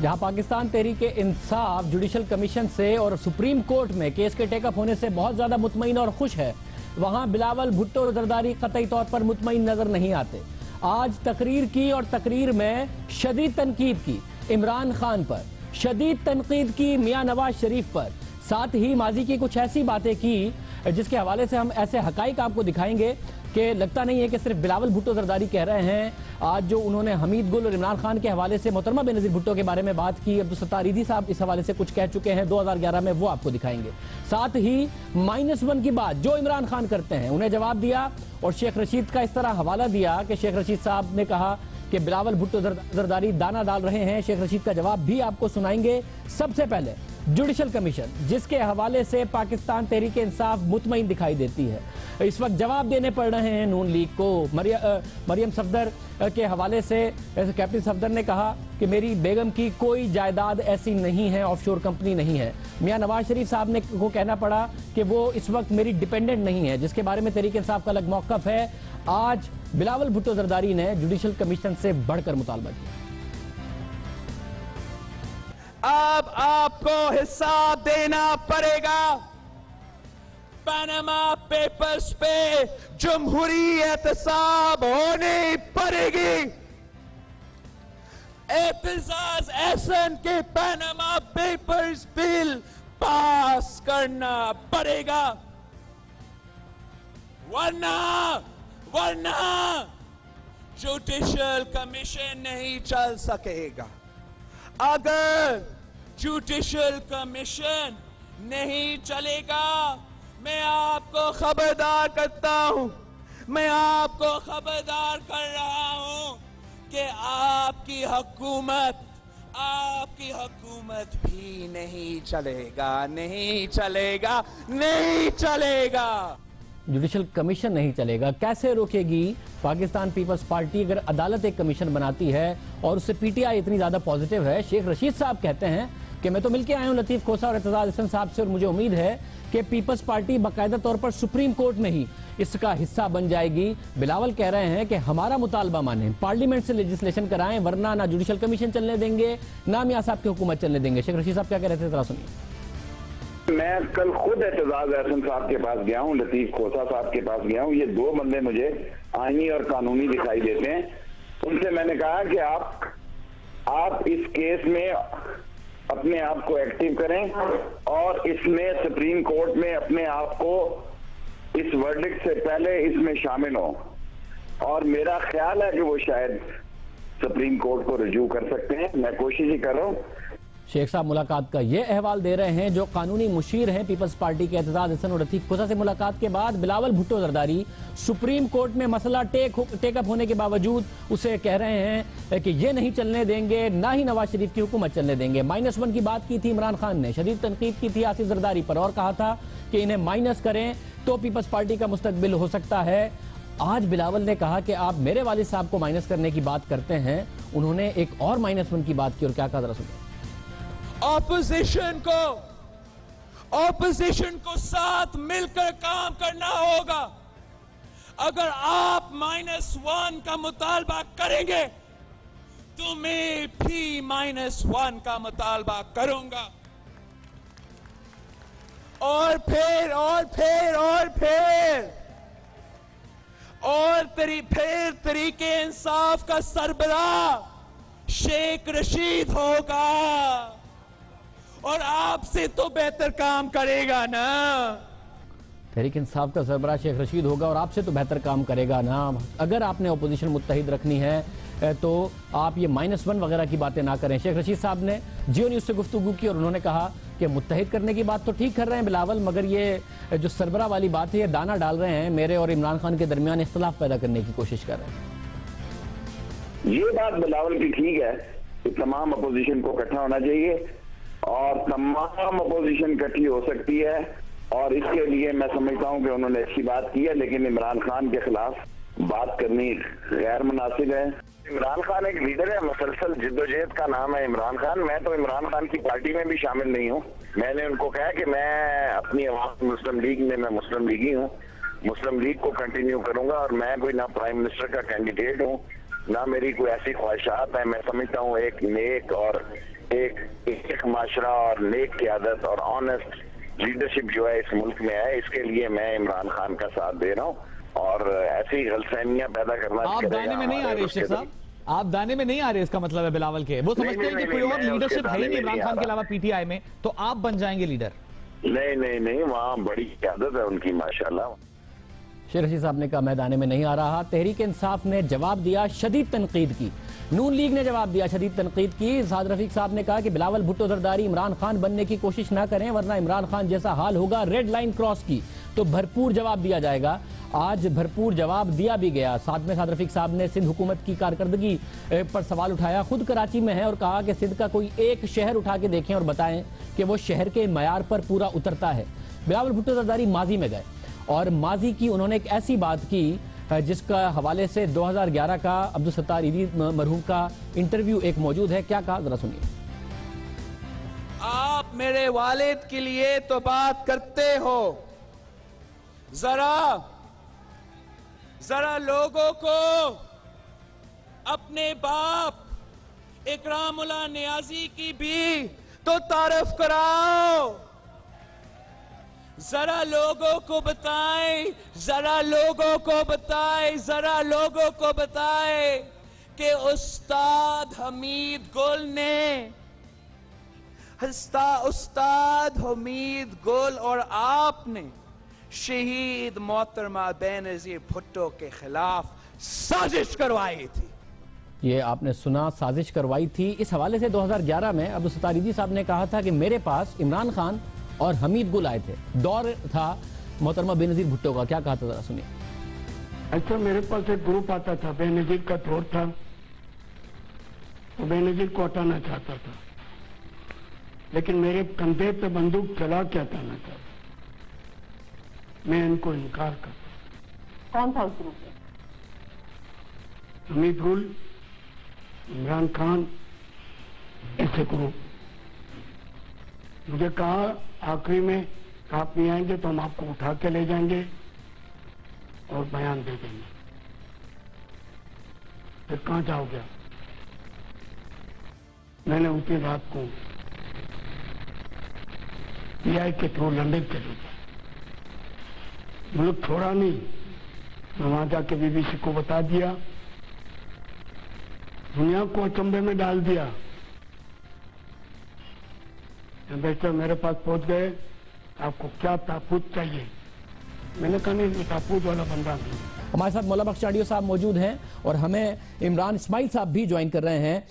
जहां Pakistan Tehreek Insaf judicial commission से और सुप्रीम कोर्ट में केस के टेकअप होने से बहुत ज्यादा मुतमईन और खुश है, वहां बिलावल भुट्टो और जरदारी कतई तौर पर मुतमईन नजर नहीं आते। आज तकरीर की और तकरीर में शदीद तनकीद की इमरान खान पर, शदीद तनकीद की मियां नवाज शरीफ पर, साथ ही माजी की कुछ ऐसी बातें की जिसके हवाले से हम ऐसे हकाइक आपको दिखाएंगे कि लगता नहीं है कि सिर्फ बिलावल भुट्टो जरदारी कह रहे हैं। आज जो उन्होंने हमीद गुल और इमरान खान के हवाले से मोहतरमा बेनज़ीर भुट्टो के बारे में बात की, अब्दुल सत्तार ईदी साहब इस हवाले से कुछ कह चुके हैं 2011 में, वो आपको दिखाएंगे। साथ ही -1 की बात जो इमरान खान करते हैं उन्हें जवाब दिया और शेख रशीद का इस तरह हवाला दिया कि शेख रशीद साहब ने कहा कि बिलावल भुट्टो जरदारी दाना डाल रहे हैं। शेख रशीद का जवाब भी आपको सुनाएंगे। सबसे पहले जुडिशल कमीशन, जिसके हवाले से पाकिस्तान तहरीक इंसाफ मुतमईन दिखाई देती है, इस वक्त जवाब देने पड़ रहे हैं नून लीग को। मरियम सफदर के हवाले से कैप्टन सफदर ने कहा कि मेरी बेगम की कोई जायदाद ऐसी नहीं है, ऑफशोर कंपनी नहीं है। मियां नवाज शरीफ साहब ने को कहना पड़ा कि वो इस वक्त मेरी डिपेंडेंट नहीं है, जिसके बारे में तहरीक इंसाफ का अलग मौकफ है। आज बिलावल भुट्टो जरदारी ने जुडिशल कमीशन से बढ़कर मुतालबा किया। अब आपको हिसाब देना पड़ेगा। पनामा पेपर्स पे जमहूरी एहतसाब होनी पड़ेगी। एतजाज एहसन के पनामा पेपर्स बिल पास करना पड़ेगा, वरना जुडिशल कमीशन नहीं चल सकेगा। अगर जुडिशल कमीशन नहीं चलेगा, मैं आपको खबरदार करता हूं, मैं आपको खबरदार कर रहा हूं कि आपकी हुकूमत भी नहीं चलेगा, नहीं चलेगा, नहीं चलेगा। जुडिशल कमीशन नहीं चलेगा, कैसे रोकेगी पाकिस्तान पीपल्स पार्टी अगर अदालत एक कमीशन बनाती है और उससे पीटीआई इतनी ज्यादा पॉजिटिव है। शेख रशीद साहब कहते हैं कि मैं तो मिलके आया हूं लतीफ खोसा और एतजाज एहसन साहब से और मुझे उम्मीद है कि पीपल्स पार्टी बाकायदा तौर पर सुप्रीम कोर्ट में ही इसका हिस्सा बन जाएगी। बिलावल कह रहे हैं कि हमारा मुतालबा माने, पार्लियामेंट से लेजिस्लेशन कराएं, वरना ना जुडिशल कमीशन चलने देंगे ना मियां साहब की हुकूमत चलने देंगे। शेख रशीद साहब क्या कह रहे थे, जरा सुनिए। मैं कल खुद एतजाज एहसन साहब के पास गया हूं, लतीफ खोसा साहब के पास गया हूं। ये दो बंदे मुझे आईनी और कानूनी दिखाई देते हैं। उनसे मैंने कहा कि आप इस केस में अपने आप को एक्टिव करें और इसमें सुप्रीम कोर्ट में अपने आप को इस वर्डिक्ट से पहले इसमें शामिल हो। और मेरा ख्याल है कि वो शायद सुप्रीम कोर्ट को रजू कर सकते हैं। मैं कोशिश ही कर रहा हूं। शेख साहब मुलाकात का ये अहवाल दे रहे हैं जो कानूनी मुशीर हैं पीपल्स पार्टी के एतजाज एहसन और लतीफ खोसा से मुलाकात के बाद बिलावल भुट्टो जरदारी सुप्रीम कोर्ट में मसला टेकअप होने के बावजूद उसे कह रहे हैं कि ये नहीं चलने देंगे, ना ही नवाज शरीफ की हुकूमत चलने देंगे। -1 की बात की थी इमरान खान ने, शदीद तनकीद की थी आसिफ जरदारी पर और कहा था कि इन्हें माइनस करें तो पीपल्स पार्टी का मुस्तकबिल हो सकता है। आज बिलावल ने कहा कि आप मेरे वालिद साहब को माइनस करने की बात करते हैं। उन्होंने एक और -1 की बात की और क्या कहा, जरा सुनिए। ऑपोजिशन को साथ मिलकर काम करना होगा। अगर आप -1 का मुतालबा करेंगे तो मैं भी -1 का मुतालबा करूंगा। और फिर तरीके इंसाफ का सरबराह शेख रशीद होगा और आपसे तो बेहतर काम करेगा ना। तहरीक इंसाफ का सरबराह शेख रशीद होगा और आपसे तो बेहतर काम करेगा ना। अगर आपने अपोजिशन मुत्तहिद रखनी है तो आप ये -1 वगैरह की बातें ना करें। शेख रशीद साहब ने जियो न्यूज से गुफ्तगू की और उन्होंने कहा कि मुत्तहिद करने की बात तो ठीक कर रहे हैं बिलावल, मगर ये जो सरबराह वाली बात है ये दाना डाल रहे हैं, मेरे और इमरान खान के दरमियान इख्तलाफ पैदा करने की कोशिश कर रहे हैं। ये बात बिलावल की ठीक है कि तमाम अपोजिशन को इकट्ठा होना चाहिए और तमाम अपोजिशन इकट्ठी हो सकती है और इसके लिए मैं समझता हूं कि उन्होंने अच्छी बात की है, लेकिन इमरान खान के खिलाफ बात करनी गैर मुनासिब है। इमरान खान एक लीडर है, मुसलसल जिद्दोजहद का नाम है इमरान खान। मैं तो इमरान खान की पार्टी में भी शामिल नहीं हूँ। मैंने उनको कहा कि मैं अपनी आवाम मुस्लिम लीग में, मैं मुस्लिम लीगी हूँ, मुस्लिम लीग को कंटिन्यू करूंगा और मैं कोई ना प्राइम मिनिस्टर का कैंडिडेट हूँ ना मेरी कोई ऐसी ख्वाहिशात है। मैं समझता हूँ एक नेक और एक माशरा और नेक क़यादत और ऑनेस्ट लीडरशिप जो है इस मुल्क में है, इसके लिए मैं इमरान खान का साथ दे रहा हूँ। और ऐसी गलतफहमियां पैदा करना आप दाने में नहीं आ रहे शेख साहब, आप दाने में नहीं आ रहे, इसका मतलब है बिलावल के वो समझते हैं कि कोई और लीडरशिप है ही नहीं इमरान खान के अलावा पीटीआई में, तो आप बन जाएंगे लीडर। नहीं, वहाँ बड़ी क़यादत है उनकी माशाल्लाह। शेर रशीद साहब ने कहा मैं दाने में नहीं आ रहा। तहरीक इंसाफ ने जवाब दिया शदीद तनकीद की, नून लीग ने जवाब दिया शदीद तनकीद की। साद रफीक साहब ने कहा कि बिलावल भुट्टो जरदारी इमरान खान बनने की कोशिश ना करें, वरना इमरान खान जैसा हाल होगा। रेड लाइन क्रॉस की तो भरपूर जवाब दिया जाएगा। आज भरपूर जवाब दिया भी गया। साथ में साद रफीक साहब ने सिंध हुकूमत की कारकर्दगी पर सवाल उठाया। खुद कराची में है और कहा कि सिंध का कोई एक शहर उठा के देखें और बताएं कि वो शहर के मयार पर पूरा उतरता है। बिलावल भुट्टो जरदारी माजी में गए और माजी की उन्होंने एक ऐसी बात की जिसका हवाले से 2011 का अब्दुल सत्तार ईदी मरहूम का इंटरव्यू एक मौजूद है। क्या कहा जरा सुनिए। आप मेरे वालिद के लिए तो बात करते हो, जरा लोगों को अपने बाप इकरामुल्लाह नियाजी की भी तो तारीफ कराओ। जरा लोगों को बताए कि उस्ताद हमीद गुल और आपने शहीद मोहतरमा बेनज़ीर भुट्टो के खिलाफ साजिश करवाई थी। ये आपने सुना, साजिश करवाई थी। इस हवाले से 2011 में अब्दुल सत्तार ईदी साहब ने कहा था कि मेरे पास इमरान खान और हमीद गुल आए थे, दौर था मोहतरमा बेनज़ीर भुट्टो का। क्या कहा था जरा सुनिए। अच्छा, मेरे पास एक ग्रुप आता था, बेनज़ीर का दौर था, तो बेनज़ीर को हटाना चाहता था, लेकिन मेरे कंधे पे बंदूक चला के हटाना चाहता। मैं इनको इनकार करता। कौन था उस ग्रुप में? हमीद गुल, इमरान खान, ऐसे ग्रुप। मुझे कहा आखिरी में आप नहीं आएंगे तो हम आपको उठा के ले जाएंगे और बयान दे देंगे। फिर कहाँ जाओगे आप? मैंने उसी रात को पीआई के थ्रू लंदन चले गया। मुल्क छोड़ा नहीं, मैं वहां जाके बीबीसी को बता दिया, दुनिया को अचंभे में डाल दिया। एम्बेसडर मेरे पास पहुंच गए, आपको क्या ताबूत चाहिए? मैंने कहा नहीं, ताबूत वाला बंदा नहीं। हमारे साथ मौला बख्श चाडियो साहब मौजूद हैं और हमें इमरान इस्माइल साहब भी ज्वाइन कर रहे हैं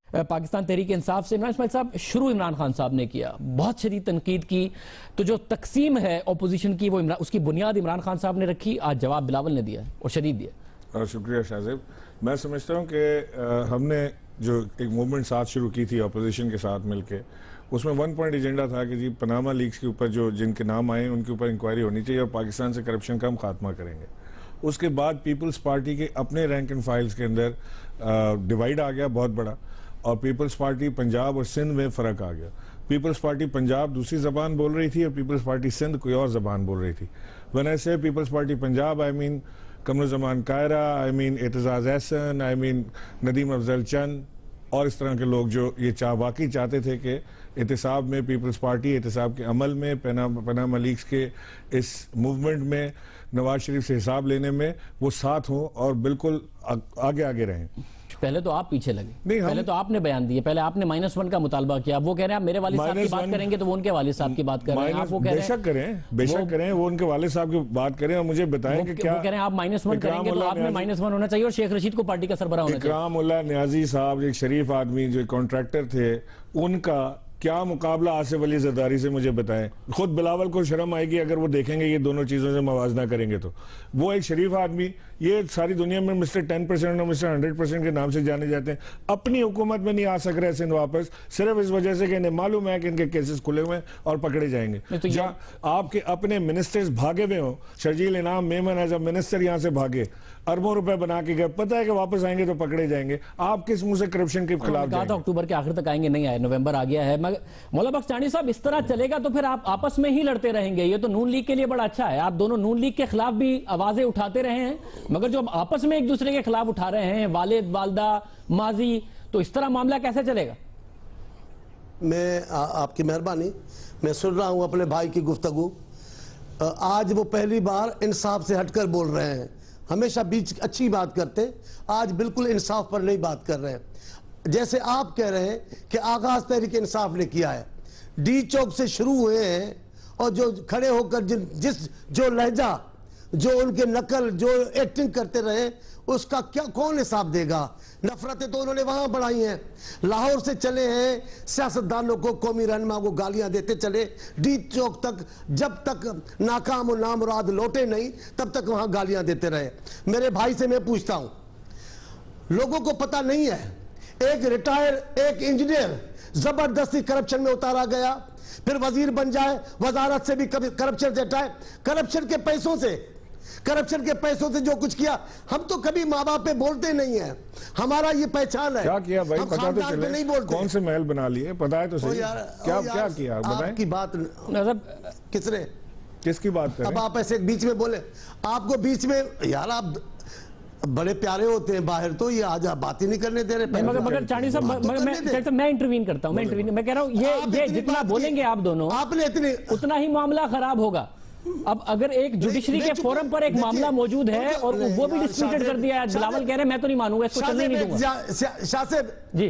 पाकिस्तान तहरीक इंसाफ से। इमरान इस्माइल साहब, शुरू इमरान खान साहब ने किया, बहुत शदीद तनकीद की, तो जो तकसीम है ओपोजिशन की वो उसकी बुनियाद इमरान खान साहब ने रखी। आज जवाब बिलावल ने दिया और शदीद दिया। शुक्रिया शाहजेब। मैं समझता हूँ कि हमने जो एक मूवमेंट साथ शुरू की थी अपोजिशन के साथ मिलके, उसमें वन पॉइंट एजेंडा था कि जी पनामा लीक्स के ऊपर जो जिनके नाम आए उनके ऊपर इंक्वायरी होनी चाहिए और पाकिस्तान से करप्शन का हम खात्मा करेंगे। उसके बाद पीपल्स पार्टी के अपने रैंक एंड फाइल्स के अंदर डिवाइड आ गया बहुत बड़ा, और पीपल्स पार्टी पंजाब और सिंध में फ़र्क आ गया। पीपल्स पार्टी पंजाब दूसरी ज़बान बोल रही थी और पीपल्स पार्टी सिंध कोई और ज़बान बोल रही थी। When I say Peoples Party Punjab, I mean Qamaruzzaman Kaira, I mean Aitzaz Ahsan, I mean Nadeem Afzal Chand और इस तरह के लोग जो ये वाकई चाहते थे कि एहतसाब में पीपल्स पार्टी एहतसाब के अमल में पनामा लीक्स के इस मूवमेंट में नवाज शरीफ से हिसाब लेने में वो साथ हों और बिल्कुल आगे आगे रहें। पहले तो आप पीछे लगे, पहले तो आपने बयान दिए, पहले आपने -1 का मुतालबा किया। वो कह रहे हैं आप मेरे वालिद साहब की बात करेंगे तो वो उनके वालिद साहब की बात कर रहे हैं। आप वो कह रहे हैं बेशक करें, वो उनके वालिद साहब की बात करें और मुझे बताएं कि क्या वो कह रहे हैं आप -1 करेंगे तो आपने -1 होना चाहिए और शेख रशीद को पार्टी का सरबराह होना चाहिए। इकरामुल्लाह नियाजी साहब एक शरीफ आदमी जो कॉन्ट्रैक्टर थे, उनका क्या मुकाबला आसिफ अली जरदारी से मुझे बताएं। खुद बिलावल को शर्म आएगी अगर वो देखेंगे ये दोनों चीजों से मवाजना करेंगे तो। वो एक शरीफ आदमी, ये सारी दुनिया में मिस्टर 10% और मिस्टर 100% के नाम से जाने जाते हैं, अपनी हुकूमत में नहीं आ सक रहे सिंध वापस, सिर्फ इस वजह से कि इन्हें मालूम है कि इनके केसेस खुले हुए हैं और पकड़े जाएंगे। तो जहाँ आपके अपने मिनिस्टर्स भागे हुए हों, शर्जील इनाम मेमन एज अ मिनिस्टर यहाँ से भागे, अरबों रुपए बना के गए, पता है कि वापस आएंगे तो पकड़े जाएंगे। आप किस मुंह से करप्शन के खिलाफ कहा था अक्टूबर के आखिर तक आएंगे, नहीं आए, नवंबर आ गया है। मौला बख्श चांडी साहब, इस तरह चलेगा तो फिर आप आपस में ही लड़ते रहेंगे। ये तो नून लीग के लिए बड़ा अच्छा है, आप दोनों नून लीग के खिलाफ भी आवाजें उठाते रहे हैं मगर जो अब आपस में एक दूसरे के खिलाफ उठा रहे हैं, वालिद वालदा माजी, तो इस तरह मामला कैसे चलेगा? मैं आपकी मेहरबानी, मैं सुन रहा हूं अपने भाई की गुफ्तगू। आज वो पहली बार इंसाफ से हटकर बोल रहे हैं। हमेशा बीच अच्छी बात करते, आज बिल्कुल इंसाफ पर नहीं बात कर रहे हैं। जैसे आप कह रहे हैं कि आगाज तहरीक इंसाफ ने किया है, डी चौक से शुरू हुए हैं, और जो खड़े होकर जो लहजा, जो उनके नकल, जो एक्टिंग करते रहे, उसका क्या कौन हिसाब देगा? नफरतें तो उन्होंने वहां बढ़ाई हैं। लाहौर से चले हैं, सियासतदानों को, कौमी रहनुमा को गालियां देते चले, डी चौक तक, जब तक नाकाम और नामुराद लौटे नहीं तब तक वहां गालियां देते रहे। मेरे भाई से मैं पूछता हूं, लोगों को पता नहीं है, एक एक इंजीनियर जबरदस्ती करप्शन में उतारा गया, फिर वजीर बन जाए, वजारत से भी करप्शन से हटाए, करप्शन के पैसों से जो कुछ किया। हम तो कभी माँ बाप पे बोलते नहीं है, हमारा ये पहचान है। क्या किया भाई, हम पता तो खानदान पे चले, नहीं बोलते। कौन से महल बना लिए, पता है तो सही। क्या किया बताएं? आपकी बात किसने, किसकी बात करें? अब आप ऐसे बीच में बोले, आपको बीच में, यार आप बड़े प्यारे होते हैं बाहर, तो ये आज आप बात ही नहीं करने दे रहे। मगर चाणी साहब, मैं इंटरवीन करता हूं, मैं कह रहा हूं, ये जितना बोलेंगे आप दोनों, आपने इतने उतना ही मामला खराब होगा। अब अगर एक जुडिशरी के फोरम पर एक मामला मौजूद है और वो भी डिस्प्यूटेड कर दिया है, बिलावल कह रहे हैं मैं तो नहीं मानूंगा, इसको चलने नहीं दूंगा।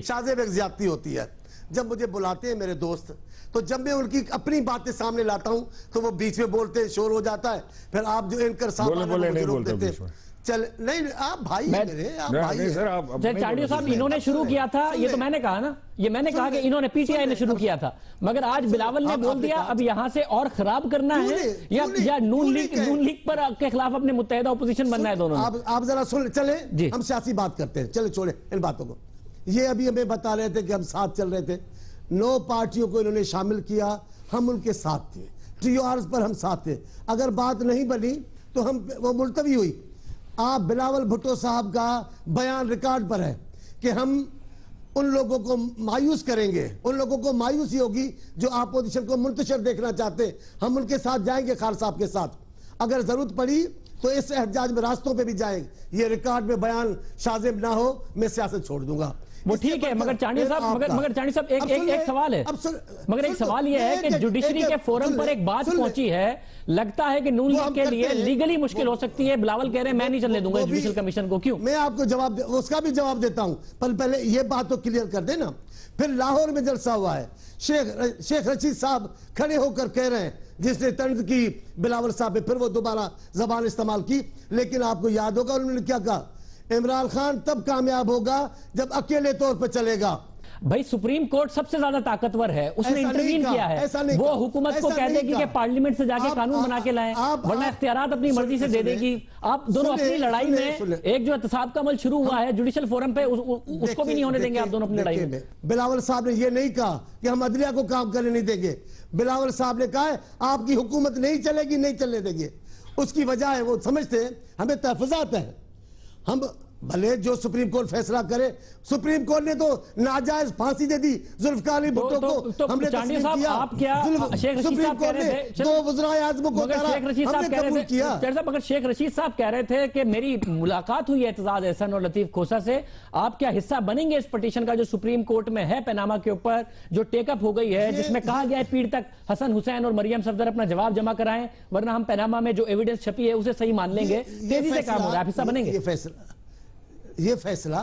शाहजेब एक ज्यादती होती है। जब मुझे बुलाते हैं मेरे दोस्त, तो जब मैं उनकी अपनी बातें सामने लाता हूं तो वो बीच में बोलते हैं, शोर हो जाता है। फिर आप जो एंकर साहब चल नहीं, आप भाई मेरे, आप भाई हैं। चांडियो साहब, इन्होंने शुरू किया था, ये तो मैंने कहा ना, ये मैंने कहा कि इन्होंने पीटीआई ने शुरू किया था, मगर आज बिलावल ने बोल दिया अब यहां से और खराब करना है, या नून लीग पर के खिलाफ अपने मुत्तहिदा ओपोजिशन बनना है दोनों। आप जरा सुन, चले हम सियासी बात करते हैं, चले छोड़े इन बातों को। ये अभी हमें बता रहे थे कि हम साथ चल रहे थे, 9 पार्टियों को इन्होंने शामिल किया, हम उनके साथ थे, TORs पर हम साथ थे। अगर बात नहीं बनी तो हम वो मुलतवी हुई। आप बिलावल भुट्टो साहब का बयान रिकॉर्ड पर है कि हम उन लोगों को मायूस करेंगे, उन लोगों को मायूसी होगी जो अपोजिशन को मुंतशिर देखना चाहते, हम उनके साथ जाएंगे, खान साहब के साथ। अगर जरूरत पड़ी तो इस एहतजाज में रास्तों पे भी जाएंगे। ये रिकॉर्ड में बयान शाजिब ना हो, मैं सियासत छोड़ दूंगा। वो ठीक है, मगर चांडियो साहब, मगर चांडियो साहब, एक सवाल है, मगर एक सवाल यह है कि जुडिशरी के फोरम पर एक बात पहुंची है, लगता है कि नून लीग के लिए लीगली मुश्किल हो सकती है। बिलावल कह रहे हैं मैं नहीं चलने दूंगा जुडिशल कमीशन को। क्यों? मैं आपको जवाब उसका भी जवाब देता हूं, पर पहले ये बात तो क्लियर कर देना। फिर लाहौर में जलसा हुआ है, शेख रशीद साहब खड़े होकर कह रहे हैं, जिसने तंज की बिलावल साहब पे, फिर वो दोबारा जबान इस्तेमाल की। लेकिन आपको याद होगा उन्होंने क्या कहा, इमरान खान तब कामयाब होगा जब अकेले तौर पर चलेगा। भाई सुप्रीम कोर्ट सबसे ज्यादा ताकतवर है, उसने इंटरवीन किया है, वो हुकूमत को कह देगी कि पार्लियामेंट से जाके कानून बना के लाएं, वरना इख्तियारात अपनी मर्जी से दे देगी। आप दोनों अपनी लड़ाई में, एक जो एहतसाब का अमल शुरू हुआ है जुडिशल फोरम पे, उसको भी नहीं होने देंगे आप दोनों अपनी लड़ाई में। बिलावल साहब ने ये नहीं कहा कि हम अदलिया को काम करने नहीं देंगे। बिलावल साहब ने कहा है आपकी हुकूमत नहीं चलेगी, नहीं चलने देंगे। उसकी वजह है वो समझते हैं हमें तहफ़्फ़ुज़ात है, हम भले जो सुप्रीम कोर्ट फैसला करे। सुप्रीम कोर्ट ने तो नाजायज फांसी दे दी जुल्फ़िकार अली भुट्टो को, हमने तस्लीम किया। आप क्या सुप्रीम कोर्ट ने 2 वज़राए आज़म को उतारा, हमने कबूल किया। मगर शेख रशीद साहब कह रहे थे कि मेरी मुलाकात हुई है एतजाज एहसन और लतीफ खोसा से, आप क्या हिस्सा बनेंगे इस पिटीशन का जो सुप्रीम कोर्ट में है पनामा के ऊपर, जो टेकअप हो गई है, जिसमें कहा गया है पीड़ित हसन हुसैन और मरियम सफदर अपना जवाब जमा कराएं, वरना हम पनामा में जो एविडेंस छपी है उसे सही मान लेंगे। तेजी से काम होगा, आप हिस्सा बनेंगे? ये फैसला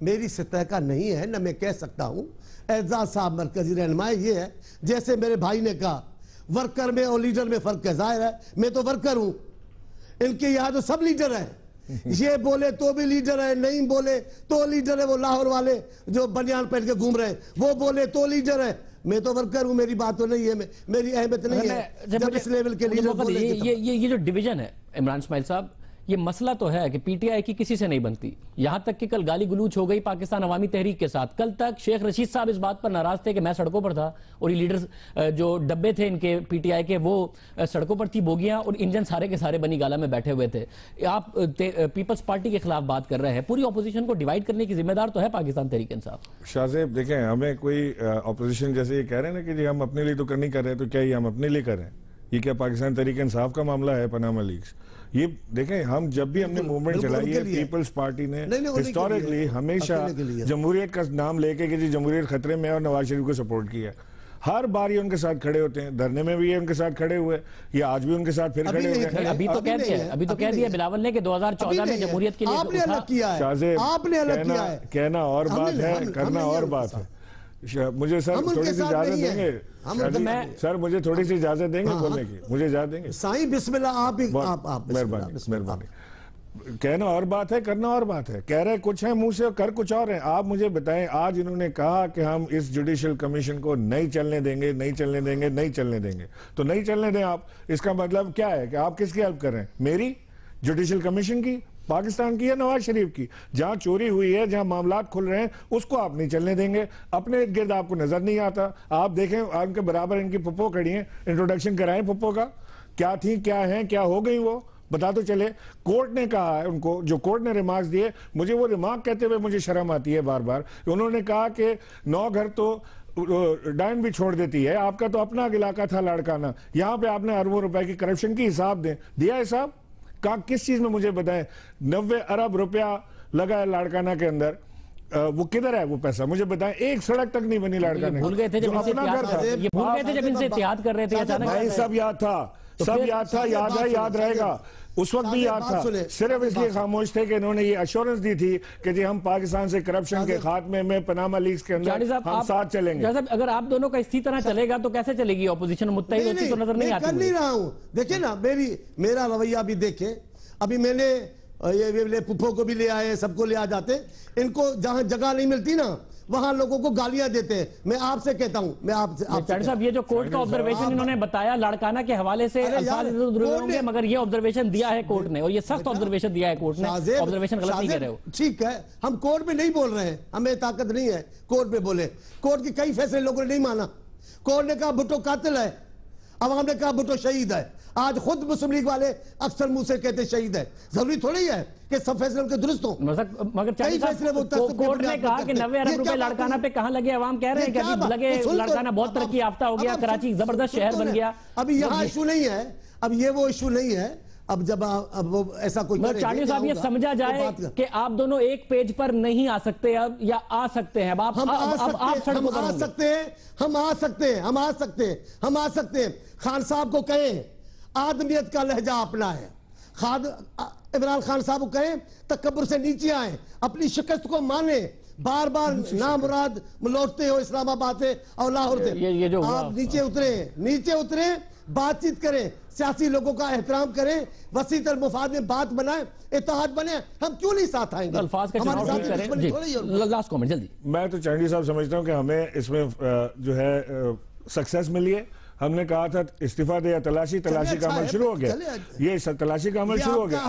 मेरी सतह का नहीं है, न मैं कह सकता हूं। एजाज साहब मरकजी रहनुमा ये है, जैसे मेरे भाई ने कहा वर्कर में और लीडर में फर्क है। जाहिर है मैं तो वर्कर हूं, इनके यहां तो सब लीडर हैं। ये बोले तो भी लीडर है, नहीं बोले तो लीडर है। वो लाहौर वाले जो बनियान पहन के घूम रहे हैं, वो बोले तो लीडर है। मैं तो वर्कर हूं, मेरी बात तो नहीं है, मेरी अहमियत नहीं है जब इस लेवल के लीडर। ये जो डिवीजन है इमरान इस्माइल साहब, ये मसला तो है कि पीटीआई की किसी से नहीं बनती, यहां तक कि कल गाली गलूच हो गई पाकिस्तान अवामी तहरीक के साथ। कल तक शेख रशीद साहब इस बात पर नाराज थे कि मैं सड़कों पर था और ये लीडर्स जो डब्बे थे इनके पीटीआई के, वो सड़कों पर थी बोगियां और इंजन सारे के सारे बनी गाला में बैठे हुए थे। आप पीपल्स पार्टी के खिलाफ बात कर रहे हैं, पूरी ऑपोजिशन को डिवाइड करने की जिम्मेदार तो है पाकिस्तान तहरीक इंसाफ। शाहजेब देखें, हमें कोई ऑपोजिशन जैसे ये कह रहे हैं ना कि जी हम अपने लिए तो कर नहीं कर रहे, तो क्या ये हम अपने लिए कर रहे हैं? ये क्या पाकिस्तान तहरीक इंसाफ का मामला है पनामा लीक्स? ये देखें, हम जब भी हमने मूवमेंट चलाई है, पीपल्स पार्टी ने हिस्टोरिकली हमेशा जमहूरियत का नाम लेके कि जी जमहूरियत खतरे में है और नवाज शरीफ को सपोर्ट किया। हर बार ये उनके साथ खड़े होते हैं, धरने में भी ये उनके साथ खड़े हुए, ये आज भी उनके साथ फिर खड़े हुए हैं। अभी तो कह दिया बिलावल ने कि 2014 में जमहूरियत के लिए आपने अलग किया है, आपने अलग किया है। कहना और बात है, करना और बात है। मुझे सर थोड़ी सी इजाजत देंगे? सर मुझे थोड़ी सी इजाजत देंगे बोलने की? मुझे इजाजत देंगे? साईं बिस्मिल्लाह। आप मेहरबानी। कहना और बात है, करना और बात है। कह रहे कुछ है मुंह से, कर कुछ और है। आप मुझे बताएं, आज इन्होंने कहा कि हम इस जुडिशियल कमीशन को नहीं चलने देंगे, नहीं चलने देंगे, नहीं चलने देंगे, तो नहीं चलने दें आप। इसका मतलब क्या है कि आप किसकी हेल्प कर रहे हैं? मेरी, जुडिशियल कमीशन की, पाकिस्तान की या नवाज शरीफ की? जहां चोरी हुई है, जहां मामलात खुल रहे हैं, उसको आप नहीं चलने देंगे। अपने इर्द गिर्द आपको नजर नहीं आता। आप देखें, उनके बराबर इनकी पप्पो खड़ी है, इंट्रोडक्शन कराएं पप्पो का, क्या थी, क्या है, क्या हो गई, वो बता तो चले। कोर्ट ने कहा है उनको, जो कोर्ट ने रिमार्क्स दिए, मुझे वो रिमार्क कहते हुए मुझे शर्म आती है बार बार। उन्होंने कहा कि 9 घर तो डायन भी छोड़ देती है, आपका तो अपना इलाका था लाड़काना, यहाँ पे आपने अरबों रुपए की करप्शन की हिसाब दें, दिया हिसाब? कहा किस चीज में मुझे बताएं? 90 अरब रुपया लगा है लाड़काना के अंदर, वो किधर है वो पैसा? मुझे बताएं। एक सड़क तक नहीं बनी लाड़काना। भूल गए थे जब इनसे इत्तेहाद कर रहे थे अचानक? भाई सब याद था, सब याद था, याद है, याद रहेगा। उस वक्त भी याद था, सिर्फ इसलिए खामोश थे कि इन्होंने ये अश्योरेंस दी थी कि जी हम पाकिस्तान से करप्शन के खात्मे में पनामा लीक्स के अंदर हम साथ चलेंगे। अगर आप दोनों का इसी तरह चलेगा तो कैसे चलेगी ऑपोजिशन? मुत्तहिद होती तो नजर नहीं आती। कर नहीं रहा हूं, देखिए ना मेरा रवैया भी देखे। अभी मैंने ये पुप्पो को भी ले आए, सबको ले आ जाते। इनको जहां जगह नहीं मिलती ना, वहां लोगों को गालियां देते हैं। मैं आपसे कहता हूं, मैं आपसे साहब, ये जो कोर्ट का ऑब्जर्वेशन इन्होंने बताया लाड़काना के हवाले से, होंगे, मगर ये ऑब्जर्वेशन दिया है कोर्ट ने, और ये सख्त ऑब्जर्वेशन दिया है कोर्ट ने। ऑब्जर्वेशन गलत नहीं कह रहे हो। ठीक है, हम कोर्ट में नहीं बोल रहे हैं, हमें ताकत नहीं है कोर्ट में बोले। कोर्ट के कई फैसले लोगों ने नहीं माना। कोर्ट ने कहा भुट्टो कातिल है, अवाम ने कहा भुट्टो शहीद है। आज खुद मुस्लिम लीग वाले अक्सर मुंह से कहते शहीद है। जरूरी थोड़ी है कि सब फैसले उनके दुरुस्त हो, मगर कोर्ट ने कहा कि 90 अरब रुपए लाड़काना पे कहाँ लगे? अवाम कह रहे हैं कि अभी लगे, लाड़काना बहुत तरक्की याफ्ता हो गया, कराची जबरदस्त शहर बन गया। अभी यहाँ इशू नहीं है, अब ये वो इशू नहीं है। अब जब अब वो ऐसा कोई चांडी साहब, ये समझा जाए कि आप दोनों एक पेज पर नहीं आ सकते अब, या आ सकते हैं? आप सड़कों पर आ सकते हैं, हम आ सकते हैं, हम आ सकते हैं, हम आ सकते हैं। खान साहब को कहें आदमियत का लहजा अपना है। इमरान खान साहब को कहें तकब्बुर से नीचे आए, अपनी शिकस्त को माने। बार बार नामुराद लौटते हो इस्लामाबाद से और लाहौर से, आप नीचे उतरे, बातचीत करें, सियासी लोगों का एहतराम करें, वसीतर मुफाद में बात बनाए, इत्तेहाद बने। हम क्यों नहीं साथ आएंगे? लास्ट कमेंट जल्दी। मैं तो चांडी साहब समझता हूं कि हमें इसमें जो है सक्सेस मिली है। हमने कहा था इस्तीफा दे या तलाशी का अमल शुरू हो गया। ये तलाशी का अमल शुरू हो गया।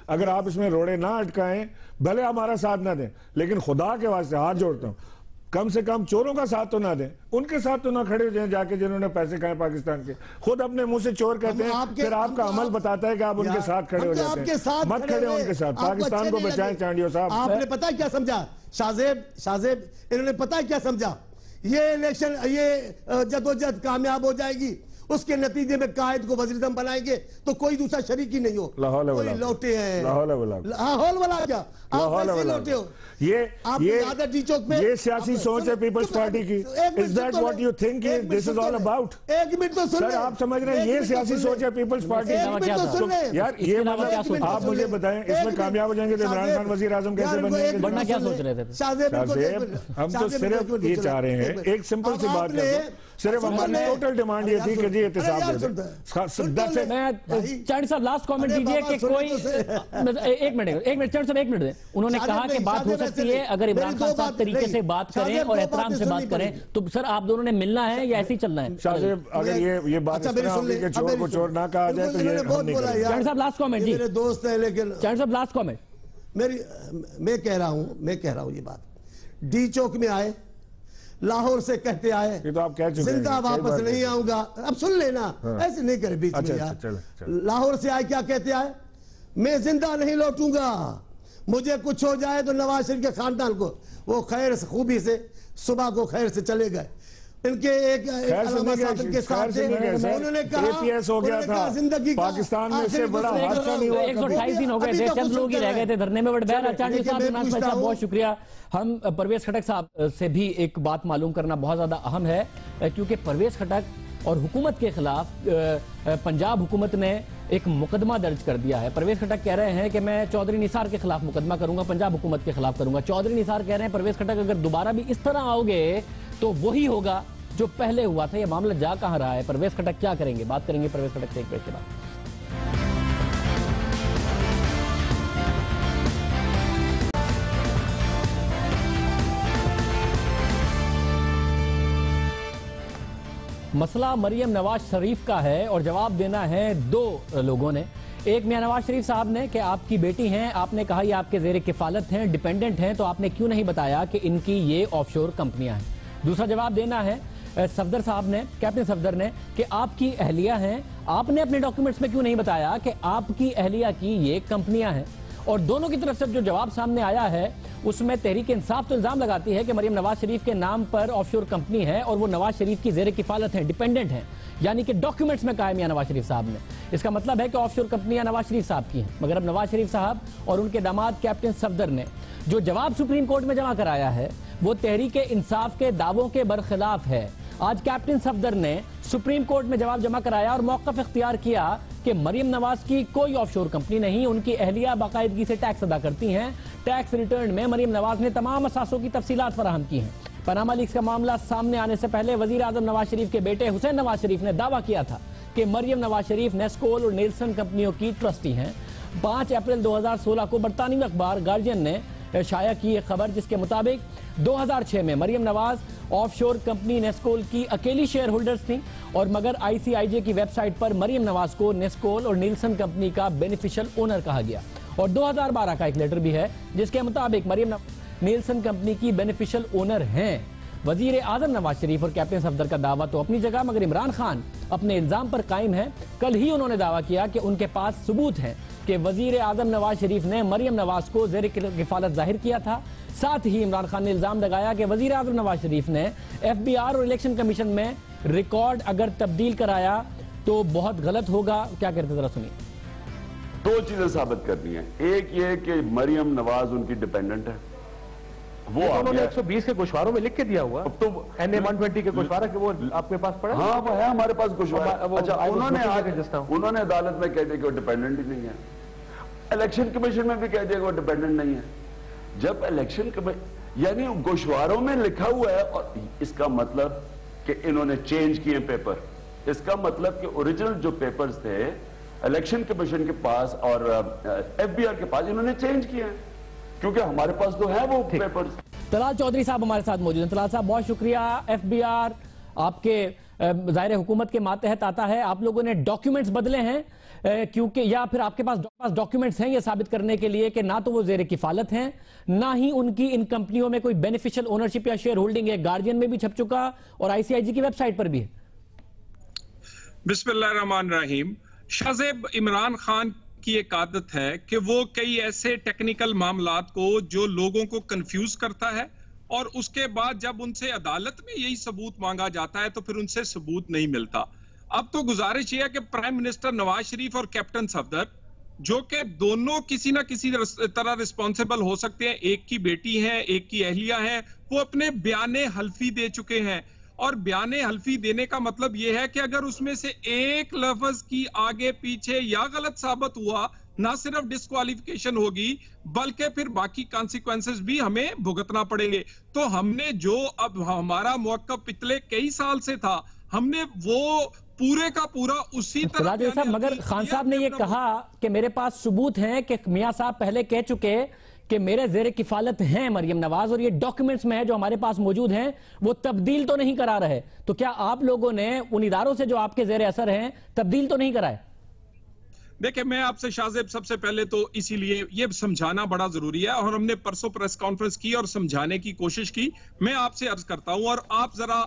अगर आप इसमें रोड़े ना अटकाएं, भले हमारा साथ ना दें, लेकिन खुदा के वास्ते हाथ जोड़ता हूं, कम से कम चोरों का साथ तो ना दें, उनके साथ तो ना खड़े हो जाएं जाके जिन्होंने पैसे खाए पाकिस्तान के। खुद अपने मुंह से चोर कहते हैं, फिर आपका अमल बताता है कि आप उनके साथ खड़े हो जाते हैं। मत खड़े उनके साथ, पाकिस्तान को बचाएं चांडियो साहब। आपने पता है क्या समझा? शाहजेब इन्होंने पता है क्या समझा? ये इलेक्शन, ये जदोजहद कामयाब हो जाएगी, उसके नतीजे में कायद को वज़ीर-ए-आज़म बनाएंगे तो कोई दूसरा शरीक ही नहीं हो। कोई लौटे हैं, लाहौल वाला क्या आप लौटे हो? ये सियासी सोच है पीपल्स पार्टी की। Is that what you think this is all about? एक मिनट तो सुन ले। आप समझ रहे हैं ये सियासी सोच है पीपल्स पार्टी की? यार ये मतलब आप मुझे बताएं, इसमें कामयाब हो जाएंगे तो इमरान खान वज़ीर आज़म कैसे बनेंगे? क्या सोच रहे थे? हम तो सिर्फ ये चाह रहे हैं, एक सिंपल सी बात है, सिर्फ हमारी टोटल डिमांड ये थी कि जी एहतसाब दे दें। चांडी साहब लास्ट कमेंट दीजिए कि कोई एक मिनट चांडी साहब एक मिनट दें। उन्होंने कहा कि बात हो सकती है अगर इमरान खान साहब तरीके से बात करें और एहतराम से बात करें तो सर आप दोनों ने मिलना है या ऐसे ही चलना है? साहब अगर ये बात चोर को चोर ना कहा जाए तो ये चांडी साहब लास्ट कमेंट जी। मेरे दोस्त है लेकिन चांडी साहब लास्ट कमेंट। मैं कह रहा हूं ये बात, डी चौक में आए, लाहौर से कहते आए तो आप कह चुके जिंदा वापस नहीं आऊंगा। अब सुन लेना, ऐसे नहीं करे बीच में यार। लाहौर से आए, क्या कहते आए? मैं जिंदा नहीं लौटूंगा, मुझे कुछ हो जाए तो नवाज शरीफ के खानदान को। वो खैर खूबी से सुबह को खैर से चले गए। इनके एक अलामा साहब इनके साथ थे, उन्होंने कहा APS हो गया था जिंदगी का पाकिस्तान में से बड़ा हादसा नहीं हुआ। 128 दिन हो गए थे, चंद लोग ही रह गए थे धरने में। बट बहरहाल चांदनी साहब, इमरान खान साहब, बहुत शुक्रिया। हम परवेज खटक साहब से भी एक बात मालूम करना बहुत ज्यादा अहम है, क्योंकि परवेज खटक और हुकूमत के खिलाफ पंजाब हुकूमत ने एक मुकदमा दर्ज कर दिया है। परवेज खटक कह रहे हैं कि मैं चौधरी निसार के खिलाफ मुकदमा करूंगा, पंजाब हुकूमत के खिलाफ करूंगा। चौधरी निसार कह रहे हैं परवेज खटक अगर दोबारा भी इस तरह आओगे तो वही होगा जो पहले हुआ था। ये मामला जा कहां रहा है, परवेज खटक क्या करेंगे? बात करेंगे परवेज खटक से एक ब्रेक के बाद। मसला मरियम नवाज शरीफ का है और जवाब देना है दो लोगों ने। एक मियां नवाज शरीफ साहब ने कि आपकी बेटी हैं, आपने कहा ये आपके जेर किफालत हैं, डिपेंडेंट हैं, तो आपने क्यों नहीं बताया कि इनकी ये ऑफशोर कंपनियां हैं। दूसरा जवाब देना है सफदर साहब ने, कैप्टन सफदर ने, कि आपकी अहलिया हैं, आपने अपने डॉक्यूमेंट्स में क्यों नहीं बताया कि आपकी अहलिया की ये कंपनियां हैं। और दोनों की तरफ से जो जवाब सामने आया है उसमें तहरीक इंसाफ तो इल्जाम लगाती है कि मरियम नवाज शरीफ के नाम पर ऑफशोर कंपनी है और वो नवाज शरीफ की जेर किफालत है, डिपेंडेंट है, यानी कि डॉक्यूमेंट्स में कहा है मियां नवाज शरीफ साहब ने। इसका मतलब है कि ऑफशोर कंपनियां नवाज शरीफ साहब की हैं। मगर अब नवाज शरीफ साहब और उनके दामाद कैप्टन सफदर ने जो जवाब सुप्रीम कोर्ट में जमा कराया है वो तहरीक इंसाफ के दावों के बरखिलाफ है। आज कैप्टन सफदर ने सुप्रीम कोर्ट में जवाब जमा कराया और मौक़िफ़ इख्तियार किया कि मरियम नवाज की कोई ऑफशोर कंपनी नहीं, उनकी अहलिया बाकायदगी से टैक्स अदा करती हैं। टैक्स रिटर्न में मरियम नवाज ने तमाम असासों की तफसीलात फराहम की हैं। पनामा लीक्स का मामला सामने आने से पहले वजीर आजम नवाज शरीफ के बेटे हुसैन नवाज शरीफ ने दावा किया था कि मरियम नवाज शरीफ नेस्कोल और नेल्सन कंपनियों की ट्रस्टी हैं। 5 अप्रैल 2016 को बरतानवी अखबार गार्जियन ने शाया की एक खबर जिसके मुताबिक 2006 में मरियम नवाज ऑफशोर कंपनी नेस्कोल की अकेली शेयर होल्डर्स थी और मगर ICIJ की वेबसाइट पर मरियम नवाज को नेस्कोल और नीलसन कंपनी का बेनिफिशियल ओनर कहा गया। और 2012 का एक लेटर भी है जिसके मुताबिक मरियम नीलसन कंपनी की बेनिफिशियल ओनर हैं। वजीर आजम नवाज शरीफ और कैप्टन सफदर का दावा तो अपनी जगह, मगर इमरान खान अपने इल्जाम पर कायम है। कल ही उन्होंने दावा किया कि उनके पास सबूत है कि वजीर आजम नवाज शरीफ ने मरियम नवाज को जेर किफालत जाहिर किया था। साथ ही इमरान खान ने इल्जाम लगाया कि वजीर आजम नवाज शरीफ ने FBR और इलेक्शन कमीशन में रिकॉर्ड अगर तब्दील कराया तो बहुत गलत होगा। क्या कहते जरा सुनिए। 2 चीजें साबित करनी है। एक ये कि मरियम नवाज उनकी डिपेंडेंट है, वो उन्होंने 120 के गोशवारों में लिख के दिया हुआ। तो NA 120 के गोशवारा के वो आपके पास पड़ा? हाँ, वो है हमारे पास गोशवारा। अच्छा, उन्होंने उन्होंने अदालत में कह दिया कि वो डिपेंडेंट ही नहीं है, इलेक्शन कमीशन में भी कह दिया कि वो डिपेंडेंट नहीं है। जब इलेक्शन यानी गोशवारों में लिखा हुआ है और इसका मतलब कि इन्होंने चेंज किए पेपर, इसका मतलब कि ओरिजिनल जो पेपर्स थे इलेक्शन कमीशन के पास और FBR के पास इन्होंने चेंज किए हैं, क्योंकि हमारे पास तो है वो पेपर्स। तलाल चौधरी साहब हमारे साथ मौजूद हैं। तलाल साहब बहुत शुक्रिया। FBR आपके ज़ाहिर हुकूमत के मातहत आता है, आप लोगों ने डॉक्यूमेंट्स बदले हैं क्योंकि या फिर आपके पास डॉक्यूमेंट्स हैं ये साबित करने के लिए कि ना तो वो जेर किफालत हैं, ना ही उनकी इन कंपनियों में कोई बेनिफिशियल ओनरशिप या शेयर होल्डिंग है। गार्जियन में भी छप चुका और ICIJ की वेबसाइट पर भी है। बिस्मिल्लाहिर्रहमानिर्रहीम। शाहजेब, इमरान खान की एक आदत है कि वो कई ऐसे टेक्निकल मामलात को जो लोगों को कंफ्यूज करता है और उसके बाद जब उनसे अदालत में यही सबूत मांगा जाता है तो फिर उनसे सबूत नहीं मिलता। अब तो गुजारिश यह है कि प्राइम मिनिस्टर नवाज शरीफ और कैप्टन सफदर, जो कि दोनों किसी ना किसी तरह रिस्पॉन्सिबल हो सकते हैं, एक की बेटी है, एक की अहलिया है, वो अपने बयाने हल्फी दे चुके हैं। और बयाने हल्फी देने का मतलब यह है कि अगर उसमें से एक लफ्ज की आगे पीछे या गलत साबित हुआ, ना सिर्फ डिस्क्वालिफिकेशन होगी बल्कि फिर बाकी कॉन्सिक्वेंसेस भी हमें भुगतना पड़ेंगे। तो हमने जो अब हमारा मौक़िफ़ पिछले कई साल से था, हमने वो पूरे का पूरा उसी तरह साहब, मगर खान साहब ने ये कहा कि मेरे पास सबूत हैं कि मियां साहब पहले कह चुके कि मेरे जेर किफालत हैं मरियम नवाज और ये डॉक्यूमेंट्स में है जो हमारे पास मौजूद हैं, वो तब्दील तो नहीं करा रहे। तो क्या आप लोगों ने उन इदारों से जो आपके जेर असर हैं तब्दील तो नहीं कराए? देखिए, मैं आपसे शाहजेब सबसे पहले तो इसीलिए ये समझाना बड़ा जरूरी है और हमने परसों प्रेस कॉन्फ्रेंस की और समझाने की कोशिश की। मैं आपसे अर्ज करता हूं और आप जरा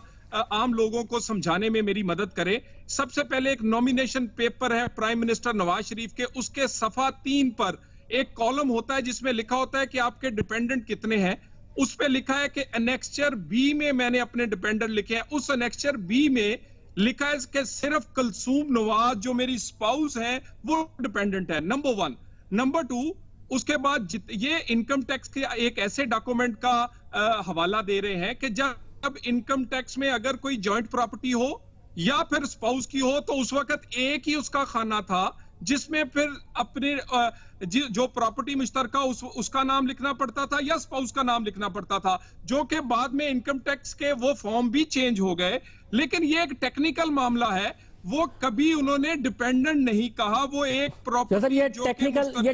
आम लोगों को समझाने में मेरी मदद करें। सबसे पहले एक नॉमिनेशन पेपर है प्राइम मिनिस्टर नवाज शरीफ के, उसके सफा 3 पर एक कॉलम होता है जिसमें लिखा होता है कि आपके डिपेंडेंट कितने हैं। उस पे लिखा है कि एनेक्चर बी में मैंने अपने डिपेंडेंट लिखे हैं। उस एनेक्चर बी में लिखा है कि सिर्फ कुलसूम नवाज जो मेरी स्पाउस है वो डिपेंडेंट है, नंबर 1। नंबर 2, उसके बाद ये इनकम टैक्स के एक ऐसे डॉक्यूमेंट का हवाला दे रहे हैं कि जब इनकम टैक्स में अगर कोई जॉइंट प्रॉपर्टी हो या फिर स्पाउस की हो तो उस वक्त एक ही उसका खाना था जिसमें फिर अपने जो प्रॉपर्टी मुश्तरका उसका नाम लिखना पड़ता था या स्पाउस का नाम लिखना पड़ता था, जो कि बाद में इनकम टैक्स के वो फॉर्म भी चेंज हो गए। लेकिन ये एक टेक्निकल मामला है, वो कभी उन्होंने डिपेंडेंट नहीं कहा, वो एक प्रॉपर्टी सर ये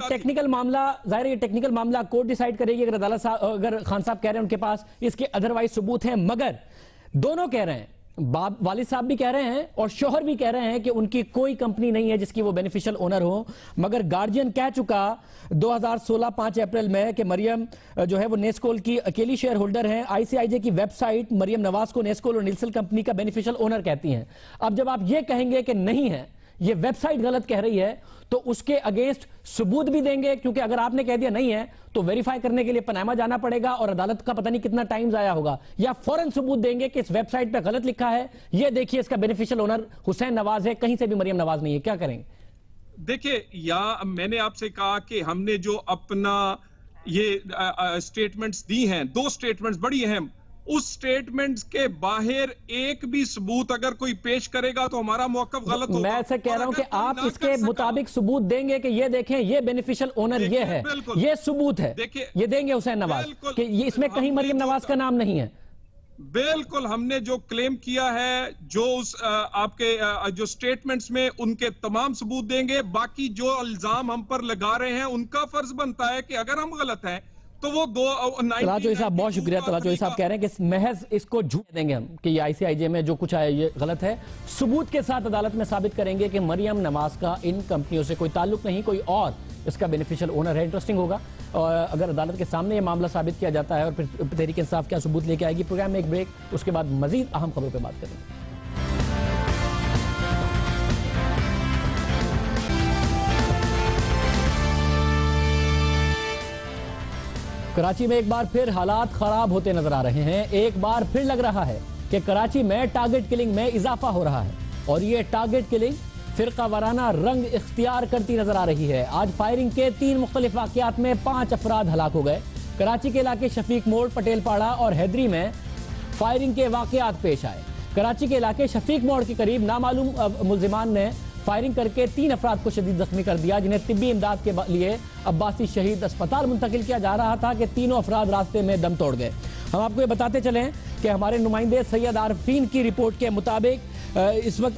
टेक्निकल मामला, जाहिर ये टेक्निकल मामला कोर्ट डिसाइड करेगी। अगर अदालत साहब, अगर खान साहब कह रहे हैं उनके पास इसके अदरवाइज सबूत हैं, मगर दोनों कह रहे हैं, वालिद साहब भी कह रहे हैं और शोहर भी कह रहे हैं कि उनकी कोई कंपनी नहीं है जिसकी वो बेनिफिशियल ओनर हो, मगर गार्जियन कह चुका 2016 5 अप्रैल में कि मरियम जो है वो नेस्कोल की अकेली शेयर होल्डर हैं। आईसीआईजे की वेबसाइट मरियम नवाज को नेस्कोल और निल्सल कंपनी का बेनिफिशियल ओनर कहती हैं। अब जब आप ये कहेंगे कि नहीं है, ये वेबसाइट गलत कह रही है, तो उसके अगेंस्ट सबूत भी देंगे, क्योंकि अगर आपने कह दिया नहीं है तो वेरीफाई करने के लिए पनामा जाना पड़ेगा और अदालत का पता नहीं कितना टाइम जाया होगा, या फौरन सबूत देंगे कि इस वेबसाइट पे गलत लिखा है, ये देखिए इसका बेनिफिशियल ओनर हुसैन नवाज है, कहीं से भी मरियम नवाज नहीं है। क्या करेंगे? देखिए, या मैंने आपसे कहा कि हमने जो अपना ये स्टेटमेंट्स दी हैं, 2 स्टेटमेंट्स बड़ी अहम, उस स्टेटमेंट्स के बाहर एक भी सबूत अगर कोई पेश करेगा तो हमारा मौकफ गलत होगा। मैं ऐसे कह रहा हूं कि आप इसके मुताबिक सबूत देंगे कि ये देखें ये बेनिफिशियल ओनर ये है, ये सबूत है, ये देंगे हुसैन नवाज कि ये इसमें कहीं मरियम नवाज का नाम नहीं है। बिल्कुल, हमने जो क्लेम किया है, जो उस आपके जो स्टेटमेंट्स में, उनके तमाम सबूत देंगे। बाकी जो इल्जाम हम पर लगा रहे हैं उनका फर्ज बनता है कि अगर हम गलत हैं तो वो तलाचोई साहब बहुत शुक्रिया। तलाचोई साहब कह रहे हैं कि महज इसको झूठ देंगे हम कि ये आईसीआईजे में जो कुछ आया ये गलत है, सबूत के साथ अदालत में साबित करेंगे कि मरियम नवाज का इन कंपनियों से कोई ताल्लुक नहीं, कोई और इसका बेनिफिशियल ओनर है। इंटरेस्टिंग होगा और अगर अदालत के सामने ये मामला साबित किया जाता है और फिर तहरीक इंसाफ क्या सबूत लेके आएगी। प्रोग्राम में एक ब्रेक, उसके बाद मजीद अहम खबरों पर बात करेंगे। कराची में एक बार फिर हालात खराब होते नजर आ रहे हैं। एक बार फिर लग रहा है कि कराची में टारगेट किलिंग में इजाफा हो रहा है और ये टारगेट किलिंग फिरका वाराना रंग इख्तियार करती नजर आ रही है। आज फायरिंग के 3 मुख्तलिफ वाकयात में 5 अफराद हलाक हो गए। कराची के इलाके शफीक मोड़, पटेल पाड़ा और हैदरी में फायरिंग के वाकयात पेश आए। कराची के इलाके शफीक मोड़ के करीब नामालूम मुलजिमान ने फायरिंग करके 3 अफराद को शदीद जख्मी कर दिया, जिन्हें तिब्बी इमदाद के लिए अब्बासी शहीद अस्पताल मुंतकिल किया जा रहा था कि तीनों अफराद रास्ते में दम तोड़ गए। हम आपको ये बताते चलें कि हमारे नुमाइंदे सैयद आरफीन की रिपोर्ट के मुताबिक इस वक्त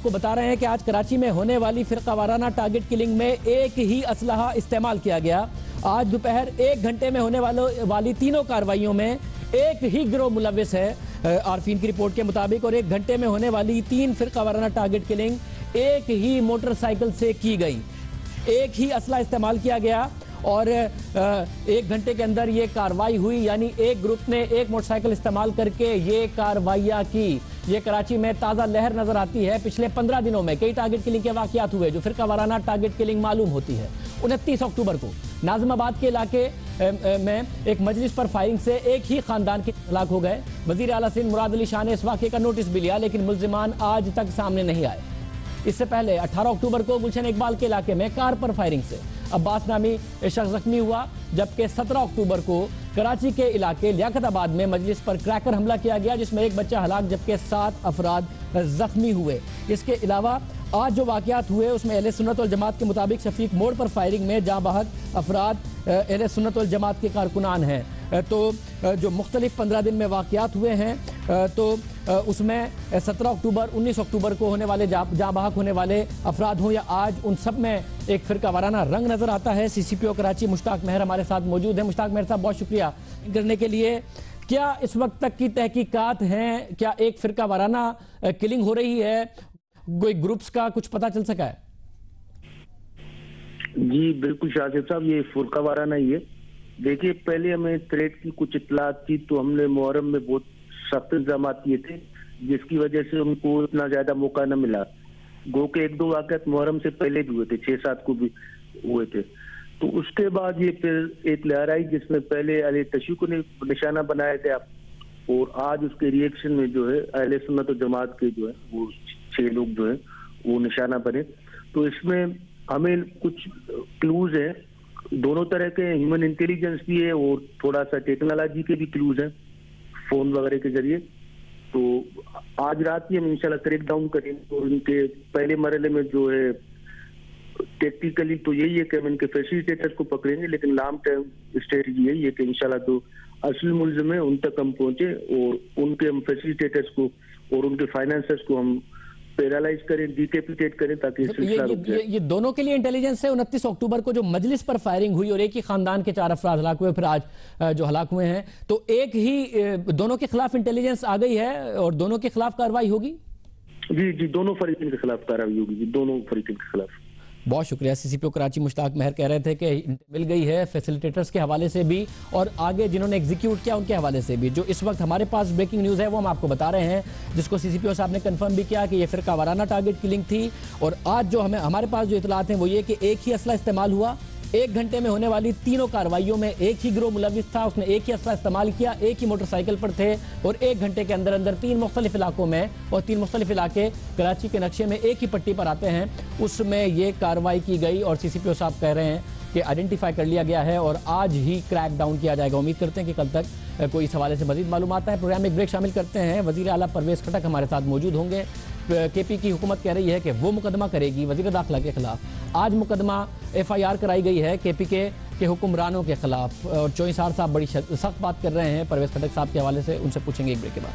को बता रहे हैं कि आज कराची में होने वाली फिरका वाराना टारगेट किलिंग में एक ही असलहा इस्तेमाल किया गया। आज दोपहर 1 घंटे में होने वाली तीनों कार्रवाइयों में एक ही गिरोह मुलविस है आरफीन की रिपोर्ट के मुताबिक, और 1 घंटे में होने वाली 3 फिरका वाराना टारगेट किलिंग एक ही मोटरसाइकिल से की गई। एक ही असला इस्तेमाल किया गया और 1 घंटे के अंदर ये कार्रवाई हुई, यानी एक ग्रुप ने एक मोटरसाइकिल इस्तेमाल करके ये कार्रवाइयां की। ये कराची में ताज़ा लहर नजर आती है। पिछले 15 दिनों में कई टारगेट किलिंग के वाकयात हुए जो फिरका वाराना टारगेट किलिंग मालूम होती है। 29 अक्टूबर को नाज़िमाबाद के इलाके में एक मजलिस पर फायरिंग से एक ही खानदान के हलाक हो गए। वजीर आला सिंध मुराद अली शाह ने इस वाक़े का नोटिस भी लिया, लेकिन मुल्जिमान आज तक सामने नहीं आए। इससे पहले 18 अक्टूबर को गुलशन इकबाल के इलाके में कार पर फायरिंग से अब्बास नामी शख्स जख्मी हुआ, जबकि 17 अक्टूबर को कराची के इलाके लियाकताबाद में मजलिस पर क्रैकर हमला किया गया, जिसमें एक बच्चा हलाक जबकि 7 अफराद जख्मी हुए। इसके अलावा आज जो वाकयात हुए उसमें अहले सुन्नत वल जमात के मुताबिक शफीक मोड़ पर फायरिंग में जाँ बहक अफराद अहले सुन्नत वल जमात के कारकुनान हैं। तो जो मुख्तलिफ 15 दिन में वाकयात हुए हैं, तो उसमें 17 अक्टूबर 19 अक्टूबर को होने वाले जाँ बहक होने वाले अफराद हों या आज, उन सब में एक फिरका वाराना रंग नजर आता है। CCPO कराची मुश्ताक मेहर हमारे साथ मौजूद है। मुश्ताक मेहर साहब बहुत शुक्रिया करने के लिए। क्या इस वक्त तक की तहकीकात हैं, क्या एक फिरका वाराना किलिंग हो रही है, कोई ग्रुप्स का कुछ पता चल सका है? जी बिल्कुल शाहिद साहब, ये फुरका वाराना ही है। देखिए, पहले हमें थ्रेट की कुछ इतलात थी तो हमने मुहर्रम में बहुत सख्त इंतजाम किए थे, जिसकी वजह से उनको इतना ज्यादा मौका न मिला। गो के 1-2 वाकयात मुहर्रम से पहले भी हुए थे, 6-7 को भी हुए थे। तो उसके बाद ये फिर एक लहर आई जिसमें पहले अली तशी को निशाना बनाया गया और आज उसके रिएक्शन में जो है अहले सुन्नत और जमात के जो है वो 6 लोग जो है वो निशाना बने। तो इसमें हमें कुछ क्लूज है, दोनों तरह के, ह्यूमन इंटेलिजेंस भी है और थोड़ा सा टेक्नोलॉजी के भी क्लूज हैं फोन वगैरह के जरिए। तो आज रात ही हम इंशाल्लाह क्रैक डाउन करेंगे और उनके पहले मरहले में जो है टेक्निकली तो यही है कि हम इनके फैसिलिटेटर्स को पकड़ेंगे, लेकिन लॉन्ग टर्म स्ट्रेटजी यही है कि इंशाल्लाह तो असली मुल्ज़िम है उन तक हम पहुंचे और उनके हम फैसिलिटेटर्स को और उनके फाइनेंसर्स को हम पैरालाइज करें, डिकेपिटेट करें ताकि ये दोनों के लिए इंटेलिजेंस है। 29 अक्टूबर को जो मजलिस पर फायरिंग हुई और एक ही खानदान के 4 अफराद हलाक हुए, फिर आज जो हलाक हुए हैं, तो एक ही दोनों के खिलाफ इंटेलिजेंस आ गई है और दोनों के खिलाफ कार्रवाई होगी। जी दोनों फरीकीन के खिलाफ कार्रवाई होगी जी, दोनों फरीकीन के खिलाफ। बहुत शुक्रिया। सीसीपीओ कराची मुश्ताक मेहर कह रहे थे कि मिल गई है फैसिलिटेटर्स के हवाले से भी और आगे जिन्होंने एग्जीक्यूट किया उनके हवाले से भी। जो इस वक्त हमारे पास ब्रेकिंग न्यूज़ है वो हम आपको बता रहे हैं, जिसको सीसीपीओ साहब ने कंफर्म भी किया कि ये फिरका वाराना टारगेट किलिंग थी। और आज जो हमारे पास जो इतलात हैं वो ये कि एक ही असला इस्तेमाल हुआ। 1 घंटे में होने वाली तीनों कार्रवाइयों में एक ही गिरोह मुलविस था, उसने एक ही असला इस्तेमाल किया, एक ही मोटरसाइकिल पर थे और 1 घंटे के अंदर अंदर 3 मुख्तलिफ इलाकों में, और 3 मुख्तलिफ इलाके कराची के नक्शे में एक ही पट्टी पर आते हैं, उसमें ये कार्रवाई की गई। और सीसीपीओ साहब कह रहे हैं कि आइडेंटिफाई कर लिया गया है और आज ही क्रैक डाउन किया जाएगा। उम्मीद करते हैं कि कल तक कोई इस हवाले से मजीद मालूमात है। प्रोग्राम में एक ब्रेक शामिल करते हैं। वज़ीर आला परवेज़ खटक हमारे साथ मौजूद होंगे। केपी की हुकूमत कह रही है कि वो मुकदमा करेगी वज़ीर दाखिला के खिलाफ। आज मुकदमा FIR कराई गई है केपी के हुक्मरानों के खिलाफ और चौईसार साहब बड़ी सख्त बात कर रहे हैं परवेज़ खटक साहब के हवाले से, उनसे पूछेंगे एक ब्रेक के बाद।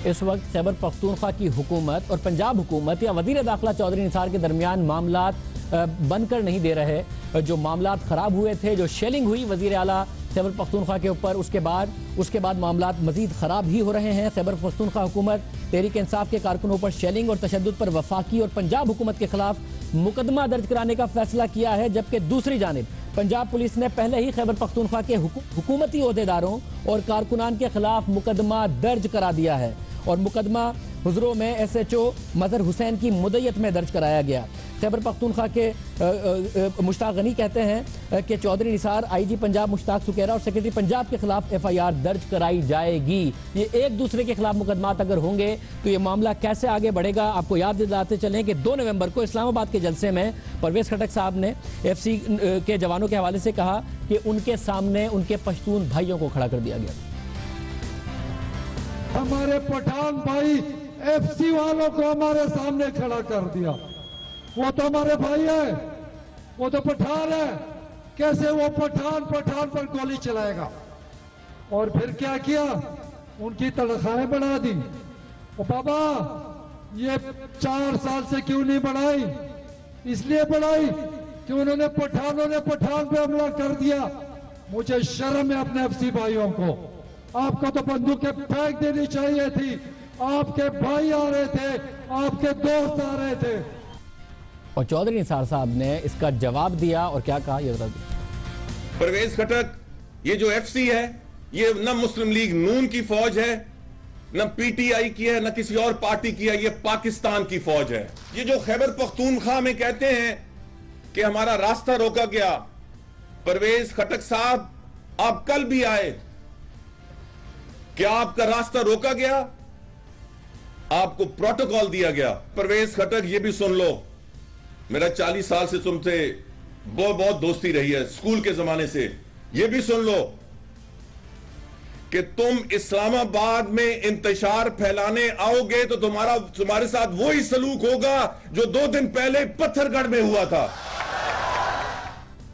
इस वक्त खैबर पख्तूनख्वा की हुकूमत और पंजाब हुकूमत या वज़ीर दाखिला चौधरी निसार के दरमियान मामलात बनकर नहीं दे रहे। जो मामलात ख़राब हुए थे, जो शेलिंग हुई वज़ीर आला खैबर पख्तूनख्वा के ऊपर, उसके बाद मामलात मज़ीद ख़राब ही हो रहे हैं। खैबर पख्तूनख्वा हुकूमत तहरीक इंसाफ के कारकुनों पर शेलिंग और तशद्दुद पर वफाकी और पंजाब हुकूमत के खिलाफ मुकदमा दर्ज कराने का फैसला किया है, जबकि दूसरी जानिब पंजाब पुलिस ने पहले ही खैबर पख्तूनख्वा के हुकूमती ओहदेदारों और कारकुनान के खिलाफ मुकदमा दर्ज करा दिया है और मुकदमा हुजरों में SHO मजहर हुसैन की मुद्दत में दर्ज कराया गया। खैबर पख्तूनख्वा के मुश्ताक गनी कहते हैं कि चौधरी निसार, IG पंजाब मुश्ताक सुकेरा और सेक्रेटरी पंजाब के खिलाफ FIR दर्ज कराई जाएगी। ये एक दूसरे के खिलाफ मुकदमात अगर होंगे तो ये मामला कैसे आगे बढ़ेगा। आपको याद दिलाते चलें कि 2 नवंबर को इस्लामाबाद के जलसे में परवेज़ खटक साहब ने FC के जवानों के हवाले से कहा कि उनके सामने उनके पश्तून भाइयों को खड़ा कर दिया गया। हमारे पठान भाई FC वालों को हमारे सामने खड़ा कर दिया। वो तो हमारे भाई है, वो तो पठान है, कैसे वो पठान पर गोली चलाएगा। और फिर क्या किया, उनकी तनख्वाहें बढ़ा दी। ओ बाबा, ये 4 साल से क्यों नहीं बढ़ाई? इसलिए बढ़ाई कि उन्होंने पठानों ने पठान पे हमला कर दिया। मुझे शर्म है अपने FC भाइयों को। आपको तो बंदूकें फेंक देनी चाहिए थी। आपके भाई आ रहे थे, आपके दोस्त आ रहे थे। और चौधरी निसार साहब ने इसका जवाब दिया और क्या कहा, ये परवेज़ खटक, ये जो FC है ये न मुस्लिम लीग नून की फौज है, न PTI की है, न किसी और पार्टी की है, ये पाकिस्तान की फौज है। ये जो खैबर पख्तूनख्वा में कहते हैं कि हमारा रास्ता रोका गया, परवेज़ खटक साहब आप कल भी आए, क्या आपका रास्ता रोका गया? आपको प्रोटोकॉल दिया गया। परवेज़ खटक, ये भी सुन लो, मेरा 40 साल से तुमसे बहुत दोस्ती रही है, स्कूल के जमाने से। ये भी सुन लो कि तुम इस्लामाबाद में इंतशार फैलाने आओगे तो तुम्हारे साथ वही सलूक होगा जो 2 दिन पहले पत्थरगढ़ में हुआ था।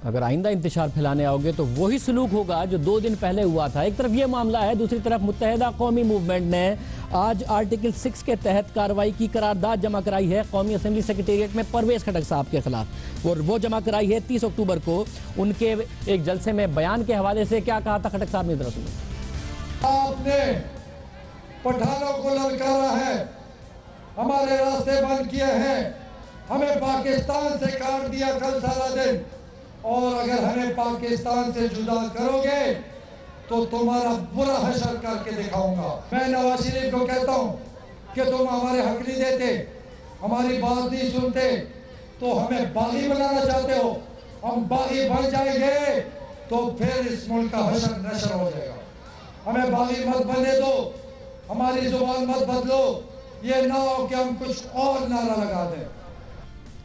अगर आइंदा इंतशार फैलाने आओगे तो वही सलूक होगा जो 2 दिन पहले हुआ था। एक तरफ ये मामला है, दूसरी तरफ मुत्तहिदा कौमी मूवमेंट ने आज आर्टिकल 6 के तहत कार्रवाई की करारदाद जमा कराई है कौमी असेंबली सेक्रेटेरिएट में परवेज़ खटक साहब के खिलाफ। और वो जमा कराई है 30 अक्टूबर को। उनके एक जलसे में बयान के हवाले से क्या कहा था खटक साहब ने, जरा सुनो। आपने पठानों को ललकारा है, हमारे रास्ते बंद किए हैं, हमें पाकिस्तान से काट दिया कल सारा दिन, और अगर हमें पाकिस्तान से जुदा करोगे तो तुम्हारा बुरा हशर करके दिखाऊंगा। मैं नवाज शरीफ को कहता हूं कि तुम हमारे हक नहीं देते, हमारी बात नहीं सुनते, तो हमें बागी बनाना चाहते हो। हम बागी बन जाएंगे तो फिर इस मुल्क का हशर नशर हो जाएगा। हमें बागी मत बनने दो, हमारी जुबान मत बदलो, ये ना हो कि हम कुछ और नारा लगा दें।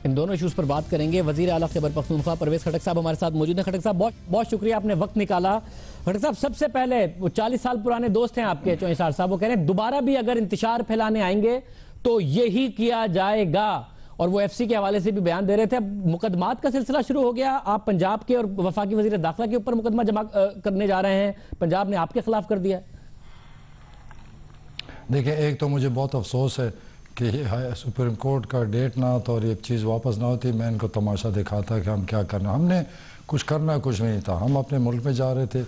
इन दोनों इश्यूज पर बात करेंगे। वजीर आला खैबर पख्तूनख्वा परवेज खटक साहब हमारे साथ मौजूद हैं। खटक साहब बहुत बहुत शुक्रिया, आपने वक्त निकाला। खटक साहब, सबसे पहले वो 40 साल पुराने दोस्त हैं आपके चौंसार साहब, वो कह रहे हैं दोबारा भी अगर इंतशार फैलाने आएंगे तो यही किया जाएगा, और वो एफसी के हवाले से भी बयान दे रहे थे। मुकदमात का सिलसिला शुरू हो गया, आप पंजाब के और वफाकी वजीर दाखिला के ऊपर मुकदमा जमा करने जा रहे हैं, पंजाब ने आपके खिलाफ कर दिया। देखिए, एक तो मुझे बहुत अफसोस है कि सुप्रीम कोर्ट का डेट ना आता और ये चीज़ वापस ना होती, मैं इनको तमाशा दिखाता कि हम क्या करना, हमने कुछ करना कुछ नहीं था। हम अपने मुल्क में जा रहे थे,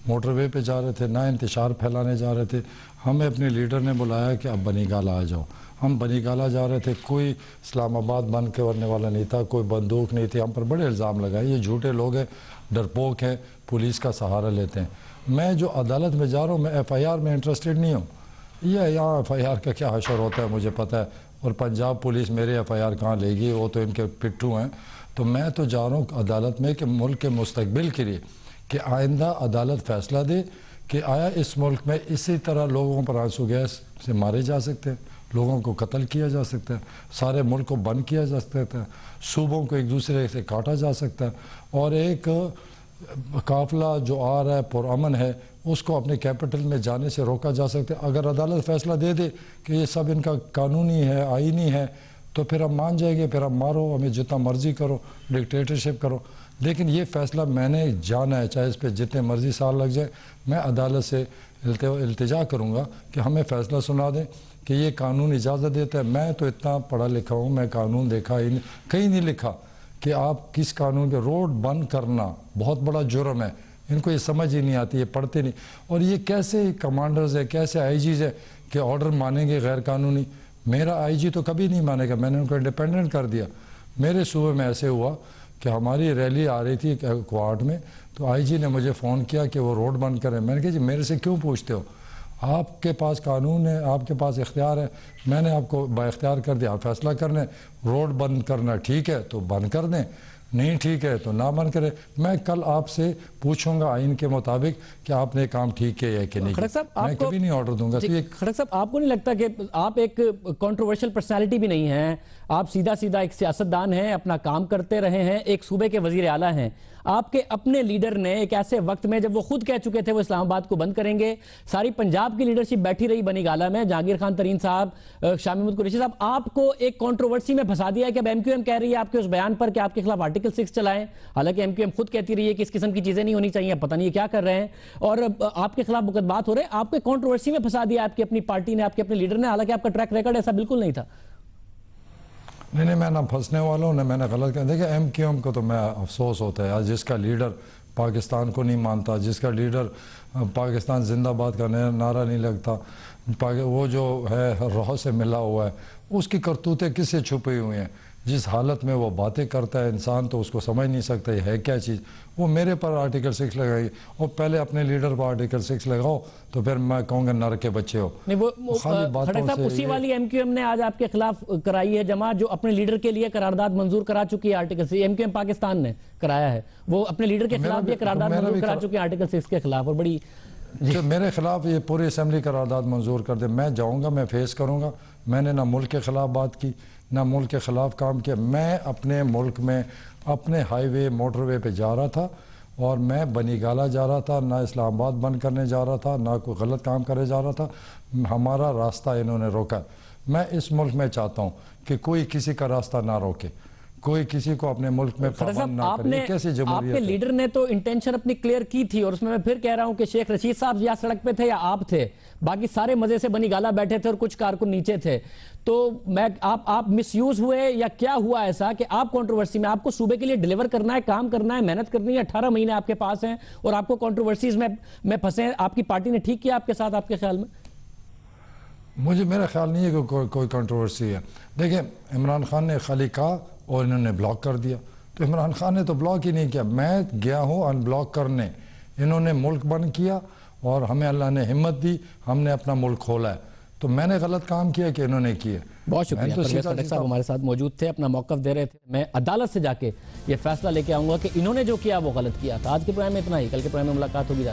मोटरवे पे जा रहे थे, ना इंतशार फैलाने जा रहे थे। हमें अपने लीडर ने बुलाया कि अब बनीगाला आ जाओ। हम बनीगाला जा रहे थे, कोई इस्लामाबाद बन के वरने वाला नहीं था, कोई बंदूक नहीं थी। हम पर बड़े इल्ज़ाम लगाए, ये झूठे लोग हैं, डरपोक हैं, पुलिस का सहारा लेते हैं। मैं जो अदालत में जा रहा हूँ, मैं FIR में इंटरेस्टेड नहीं हूँ। ये यहाँ FIR का क्या हशर होता है मुझे पता है, और पंजाब पुलिस मेरे FIR कहाँ लेगी, वो तो इनके पिट्ठू हैं। तो मैं तो जा रहा हूँ अदालत में कि मुल्क के मुस्तकबिल के लिए कि आइंदा अदालत फ़ैसला दे कि आया इस मुल्क में इसी तरह लोगों पर आंसू गैस से मारे जा सकते हैं, लोगों को कत्ल किया जा सकता है, सारे मुल्क को बंद किया जा सकता है, सूबों को एक दूसरे से काटा जा सकता है, और एक काफिला जो आ रहा है पुरअमन है उसको अपने कैपिटल में जाने से रोका जा सकता है। अगर अदालत फैसला दे दे कि ये सब इनका कानूनी है, आईनी है, तो फिर हम मान जाएंगे, फिर हम मारो, हमें जितना मर्जी करो, डिक्टेटरशिप करो। लेकिन ये फ़ैसला मैंने जाना है, चाहे इस पर जितने मर्जी साल लग जाए। मैं अदालत से इल्तिजा करूँगा कि हमें फ़ैसला सुना दें कि ये कानून इजाज़त देता है। मैं तो इतना पढ़ा लिखा हूँ, मैं कानून देखा ही नहीं, कहीं नहीं लिखा कि आप किस कानून के रोड बंद करना बहुत बड़ा जुर्म है। इनको ये समझ ही नहीं आती, ये पढ़ते नहीं। और ये कैसे कमांडर्स है, कैसे IGs है कि ऑर्डर मानेंगे गैर कानूनी। मेरा IG तो कभी नहीं मानेगा, मैंने उनको इंडिपेंडेंट कर दिया। मेरे सूबे में ऐसे हुआ कि हमारी रैली आ रही थी क्वाड में, तो IG ने मुझे फ़ोन किया कि वो रोड बंद करें। मैंने कहा जी मेरे से क्यों पूछते हो, आपके पास कानून है, आपके पास इख्तियार है, मैंने आपको बाइख्तियार कर दिया, आप फैसला करने। रोड बंद करना ठीक है तो बंद कर दें, नहीं ठीक है तो ना बंद करें। मैं कल आपसे पूछूंगा आइन के मुताबिक कि आपने काम ठीक किया है कि नहीं। मैं कभी नहीं ऑर्डर दूंगा। खड़क साहब, आपको नहीं लगता कि आप एक कंट्रोवर्शियल पर्सनालिटी भी नहीं हैं, आप सीधा सीधा एक सियासतदान हैं, अपना काम करते रहे हैं, एक सूबे के वजीर आला हैं। आपके अपने लीडर ने एक ऐसे वक्त में जब वो खुद कह चुके थे वो इस्लामाबाद को बंद करेंगे, सारी पंजाब की लीडरशिप बैठी रही बनीगाला में, जहांगीर खान तरीन साहब, शामी महमूद कुरैशी साहब, आपको एक कंट्रोवर्सी में फंसा दिया है कि अब MQM कह रही है आपके उस बयान पर कि आपके खिलाफ आर्टिकल 6 चलाएं। हालांकि MQM खुद कहती रही है कि इस किस्म की चीजें नहीं होनी चाहिए, पता नहीं क्या कर रहे हैं, और आपके खिलाफ मुकदमात हो रहे हैं। आपको कंट्रोवर्सी में फंसा दिया आपकी अपनी पार्टी ने, आपके अपने लीडर ने, हालांकि आपका ट्रैक रिकॉर्ड ऐसा बिल्कुल नहीं था। नहीं, मैं ना फंसने वाला हूँ, ना मैंने गलत किया। देखिए MQM को तो मैं अफसोस होता है, आज जिसका लीडर पाकिस्तान को नहीं मानता, जिसका लीडर पाकिस्तान जिंदाबाद का नारा नहीं लगता, वो जो है रोह से मिला हुआ है, उसकी करतूतें किससे छुपी हुई हैं। जिस हालत में वो बातें करता है इंसान तो उसको समझ नहीं सकता ये है क्या चीज़। वो मेरे पर आर्टिकल 6 लगाई, और पहले अपने लीडर पर आर्टिकल 6 लगाओ तो फिर मैं कहूँगा नर के बच्चे हो। नहीं, वो साहब उसी वाली MQM ने आज आपके खिलाफ कराई है जमा, जो अपने लीडर के लिए करारदाद मंजूर करा चुकी है आर्टिकल 6। MQM पाकिस्तान ने कराया है, वो अपने लीडर के खिलाफ भी करारदाद मंजूर करा चुकी है आर्टिकल 6 के खिलाफ। और बड़ी मेरे खिलाफ ये पूरी असेंबली करारदाद मंजूर कर दे, मैं जाऊँगा, मैं फेस करूँगा। मैंने ना मुल्क के खिलाफ बात की, ना मुल्क के ख़िलाफ़ काम किया। मैं अपने मुल्क में अपने हाईवे मोटरवे पे जा रहा था, और मैं बनीगाला जा रहा था, ना इस्लामाबाद बंद करने जा रहा था, ना कोई गलत काम करने जा रहा था। हमारा रास्ता इन्होंने रोका। मैं इस मुल्क में चाहता हूँ कि कोई किसी का रास्ता ना रोके, कोई किसी को अपने मुल्क में पाबंद ना करे। कैसी जमहूरियत आपके लीडर ने तो इंटेंशन अपनी क्लियर की थी, और उसमें मैं फिर कह रहा हूं कि शेख रशीद साहब या सड़क पे थे या आप थे, बाकी सारे मजे से बनीगाला बैठे थे और कुछ कारकुन नीचे थे। तो मैं आप मिसयूज हुए या क्या हुआ ऐसा कि आप कंट्रोवर्सी में, आपको सूबे के लिए डिलीवर करना है, काम करना है, मेहनत करनी है, 18 महीने आपके पास हैं और आपको कंट्रोवर्सीज में फंसे। आपकी पार्टी ने ठीक किया आपके साथ, आपके ख्याल में? मुझे मेरा ख्याल नहीं है कि कोई कंट्रोवर्सी है। देखिए, इमरान खान ने खाली कहा और इन्होंने ब्लॉक कर दिया। तो इमरान खान ने तो ब्लॉक ही नहीं किया, मैं गया हूँ अनब्लॉक करने। इन्होंने मुल्क बंद किया और हमें अल्लाह ने हिम्मत दी, हमने अपना मुल्क खोला है। तो मैंने गलत काम किया कि इन्होंने किया। बहुत शुक्रिया। परवेज खटक साहब हमारे साथ मौजूद थे, अपना मौक़िफ़ दे रहे थे। मैं अदालत से जाके ये फैसला लेके आऊंगा कि इन्होंने जो किया वो गलत किया था। आज के प्रोग्राम में इतना ही, कल के प्रोग्राम में मुलाकात होगी।